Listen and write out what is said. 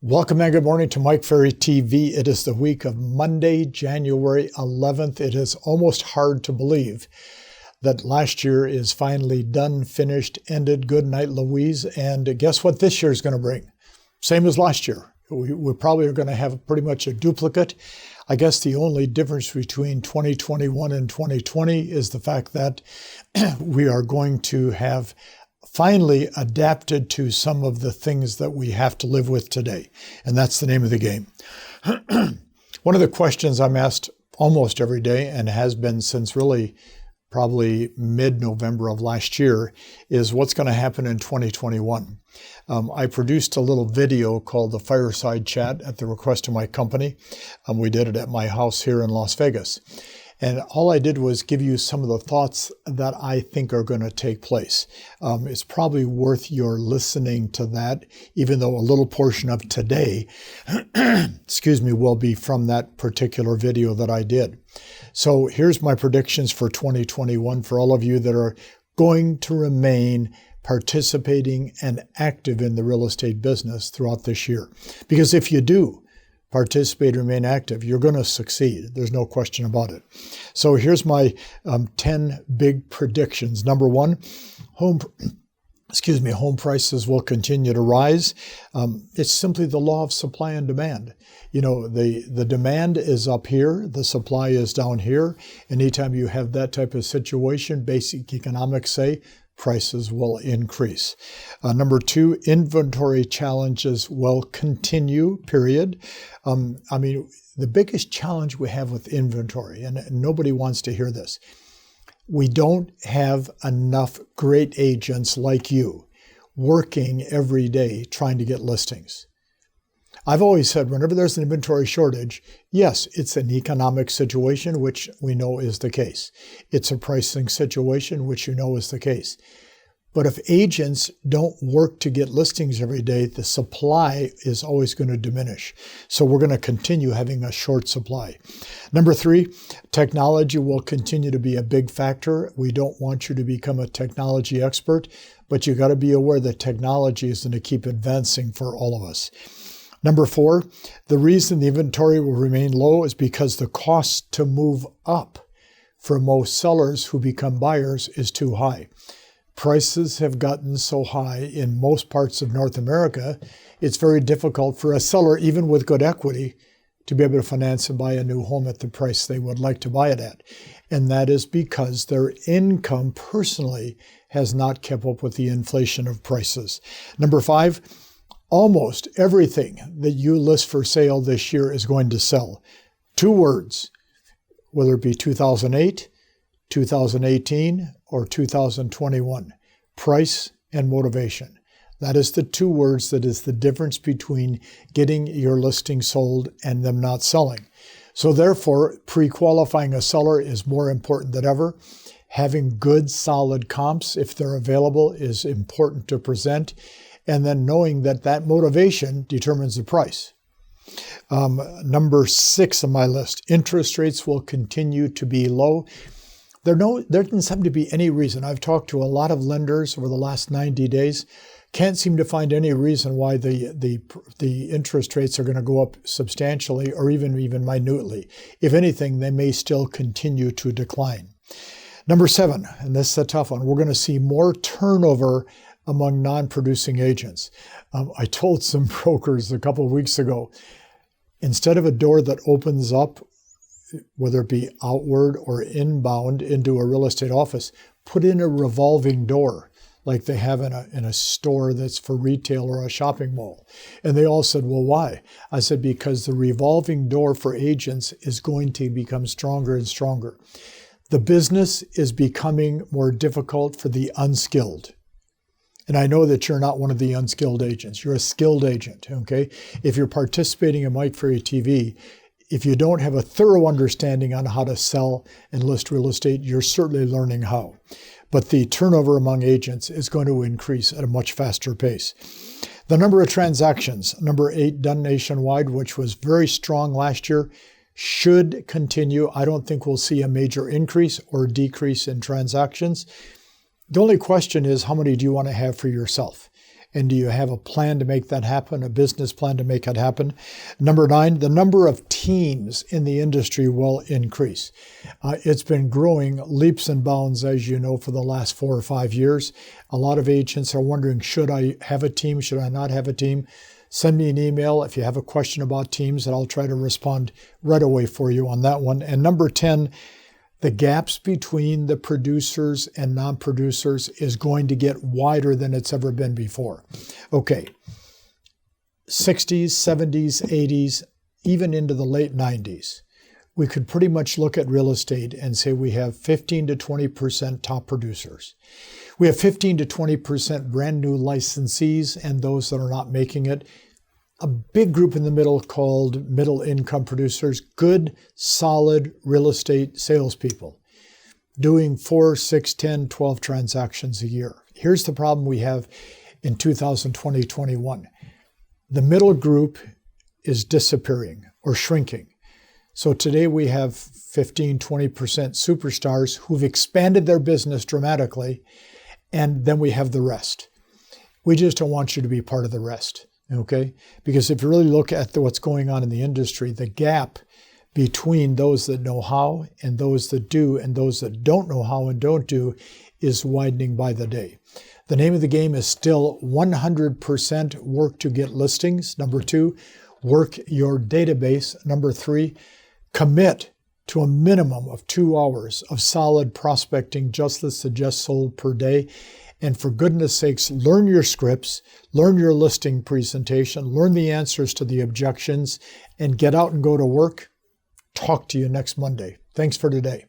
Welcome and good morning to Mike Ferry TV. It is the week of Monday, January 11th. It is almost hard to believe that last year is finally done, finished, ended. Good night, Louise. And guess what this year is going to bring? Same as last year. We probably are going to have pretty much a duplicate. I guess the only difference between 2021 and 2020 is the fact that we are going to have finally adapted to some of the things that we have to live with today. And that's the name of the game. One of the questions I'm asked almost every day, and has been since really probably mid-November of last year, is what's going to happen in 2021. I produced a little video called the Fireside Chat at the request of my company. We did it at my house here in Las Vegas. And all I did was give you some of the thoughts that I think are going to take place. It's probably worth your listening to that, even though a little portion of today, will be from that particular video that I did. So here's my predictions for 2021 for all of you that are going to remain participating and active in the real estate business throughout this year. Because if you do participate, remain active, you're going to succeed. There's no question about it. So here's my 10 big predictions. Number one, home prices will continue to rise. It's simply the law of supply and demand. You know, the demand is up here, the supply is down here. Anytime you have that type of situation, basic economics say prices will increase. Number two, inventory challenges will continue, period. The biggest challenge we have with inventory, and nobody wants to hear this, we don't have enough great agents like you working every day trying to get listings. I've always said whenever there's an inventory shortage, yes, it's an economic situation, which we know is the case. It's a pricing situation, which you know is the case. But if agents don't work to get listings every day, the supply is always going to diminish. So we're going to continue having a short supply. Number three, technology will continue to be a big factor. We don't want you to become a technology expert, but you got to be aware that technology is going to keep advancing for all of us. Number four, the reason the inventory will remain low is because the cost to move up for most sellers who become buyers is too high. Prices have gotten so high in most parts of North America, it's very difficult for a seller, even with good equity, to be able to finance and buy a new home at the price they would like to buy it at. And that is because their income personally has not kept up with the inflation of prices. Number five, almost everything that you list for sale this year is going to sell. Two words, whether it be 2008, 2018, or 2021, price and motivation. That is the two words that is the difference between getting your listing sold and them not selling. So therefore, pre-qualifying a seller is more important than ever. Having good, solid comps, if they're available, is important to present. And then knowing that that motivation determines the price. Number 6 on my list, interest rates will continue to be low. There doesn't seem to be any reason. I've talked to a lot of lenders over the last 90 days. Can't seem to find any reason why the interest rates are going to go up substantially or even minutely. If anything, they may still continue to decline. Number 7, and this is a tough one, we're going to see more turnover among non-producing agents. I told some brokers a couple of weeks ago, instead of a door that opens up, whether it be outward or inbound into a real estate office, put in a revolving door like they have in a store that's for retail or a shopping mall. And they all said, well, why? I said, because the revolving door for agents is going to become stronger and stronger. The business is becoming more difficult for the unskilled. And I know that you're not one of the unskilled agents. You're a skilled agent, okay? If you're participating in Mike Ferry TV, if you don't have a thorough understanding on how to sell and list real estate, you're certainly learning how. But the turnover among agents is going to increase at a much faster pace. The number of transactions, number 8 done nationwide, which was very strong last year, should continue. I don't think we'll see a major increase or decrease in transactions. The only question is, how many do you want to have for yourself? And do you have a plan to make that happen, a business plan to make it happen? Number 9, the number of teams in the industry will increase. It's been growing leaps and bounds, as you know, for the last 4 or 5 years. A lot of agents are wondering, should I have a team? Should I not have a team? Send me an email if you have a question about teams, and I'll try to respond right away for you on that one. And number 10, the gaps between the producers and non-producers is going to get wider than it's ever been before. Okay, 60s, 70s, 80s, even into the late 90s, we could pretty much look at real estate and say we have 15 to 20% top producers. We have 15 to 20% brand new licensees and those that are not making it. A big group in the middle called middle income producers, good, solid real estate salespeople doing 4, 6, 10, 12 transactions a year. Here's the problem we have in 2020-21. The middle group is disappearing or shrinking. So today we have 15, 20% superstars who've expanded their business dramatically, and then we have the rest. We just don't want you to be part of the rest. Okay? Because if you really look at what's going on in the industry, the gap between those that know how and those that do and those that don't know how and don't do is widening by the day. The name of the game is still 100% work to get listings. Number 2, work your database. Number 3, commit to a minimum of 2 hours of solid prospecting, just the suggest sold per day. And for goodness sakes, learn your scripts, learn your listing presentation, learn the answers to the objections, and get out and go to work. Talk to you next Monday. Thanks for today.